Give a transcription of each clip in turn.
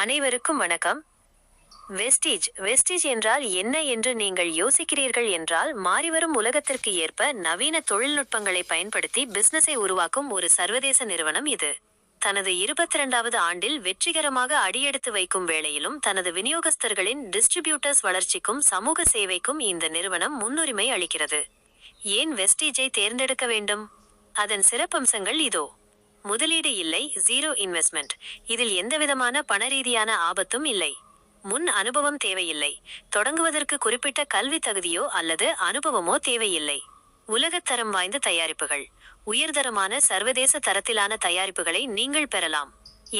அனைவருக்கும் வணக்கம். Vestige Vestige என்றால் என்ன என்று நீங்கள் யோசிக்கிறீர்கள் என்றால், மாறிவரும் உலகத்திற்கு ஏற்ப நவீன தொழில்நுட்பங்களை பயன்படுத்தி பிசினஸை உருவாக்கும் ஒரு சர்வதேச நிறுவனம் இது. தனது 22வது ஆண்டில் வெற்றிகரமாக அடியெடுத்து வைக்கும் வேளையிலும் தனது விநியோகஸ்தர்களின் டிஸ்ட்ரிபியூட்டர்ஸ் வளர்ச்சிக்கும் சமூக சேவைக்கும் இந்த நிறுவனம் முன்னுரிமை அளிக்கிறது. ஏன் வெஸ்டீஜை தேர்ந்தெடுக்க வேண்டும்? அதன் சிறப்பம்சங்கள் இதோ. முதலீடு இல்லை, ஜீரோ இன்வெஸ்ட்மெண்ட். இதில் எந்தவிதமான பணரீதியான ஆபத்தும் இல்லை. முன் அனுபவம் தேவையில்லை. தொடங்குவதற்கு குறிப்பிட்ட கல்வி தகுதியோ அல்லது அனுபவமோ தேவையில்லை. உலகத்தரம் வாய்ந்த தயாரிப்புகள். உயர்தரமான சர்வதேச தரத்திலான தயாரிப்புகளை நீங்கள் பெறலாம்.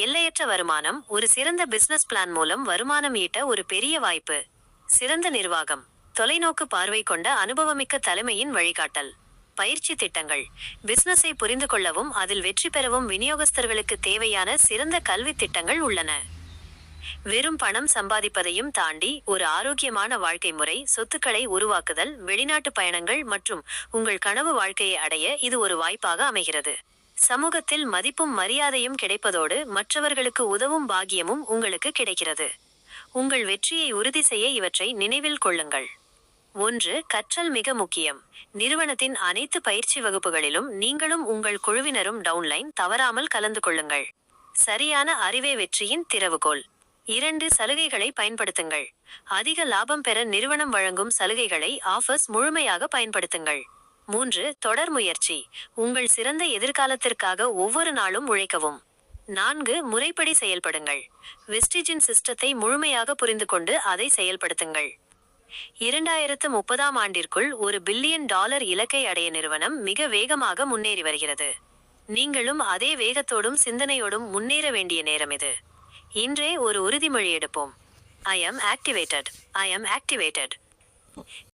எல்லையற்ற வருமானம். ஒரு சிறந்த பிசினஸ் பிளான் மூலம் வருமானம் ஈட்ட ஒரு பெரிய வாய்ப்பு. சிறந்த நிர்வாகம். தொலைநோக்கு பார்வை கொண்ட அனுபவமிக்க தலைமையின் வழிகாட்டல். பயிற்சி திட்டங்கள். பிசினஸை புரிந்து கொள்ளவும் அதில் வெற்றி பெறவும் விநியோகஸ்தர்களுக்கு தேவையான சிறந்த கல்வி திட்டங்கள் உள்ளன. வெறும் பணம் சம்பாதிப்பதையும் தாண்டி ஒரு ஆரோக்கியமான வாழ்க்கை முறை, சொத்துக்களை உருவாக்குதல், வெளிநாட்டு பயணங்கள் மற்றும் உங்கள் கனவு வாழ்க்கையை அடைய இது ஒரு வாய்ப்பாக அமைகிறது. சமூகத்தில் மதிப்பும் மரியாதையும் கிடைப்பதோடு மற்றவர்களுக்கு உதவும் பாக்கியமும் உங்களுக்கு கிடைக்கிறது. உங்கள் வெற்றியை உறுதி செய்ய இவற்றை நினைவில் கொள்ளுங்கள். 1. கற்றல் மிக முக்கியம். நிறுவனத்தின் அனைத்து பயிற்சி வகுப்புகளிலும் நீங்களும் உங்கள் குழுவினரும் டவுன்லைன் தவறாமல் கலந்து கொள்ளுங்கள். சரியான அறிவே வெற்றியின் திறவுகோல். 2. சலுகைகளை பயன்படுத்துங்கள். அதிக லாபம் பெற நிறுவனம் வழங்கும் சலுகைகளை ஆஃபர்ஸ் முழுமையாக பயன்படுத்துங்கள். 3. தொடர் முயற்சி. உங்கள் சிறந்த எதிர்காலத்திற்காக ஒவ்வொரு நாளும் உழைக்கவும். 4. முறைப்படி செயல்படுங்கள். வெஸ்டீஜின் சிஸ்டத்தை முழுமையாக புரிந்து கொண்டு அதை செயல்படுத்துங்கள். 2030ஆம் ஆண்டிற்குள் $1 பில்லியன் இலக்கை அடைய நிறுவனம் மிக வேகமாக முன்னேறி வருகிறது. நீங்களும் அதே வேகத்தோடும் சிந்தனையோடும் முன்னேற வேண்டிய நேரம் இது. இன்றே ஒரு உறுதிமொழி எடுப்போம். I am activated.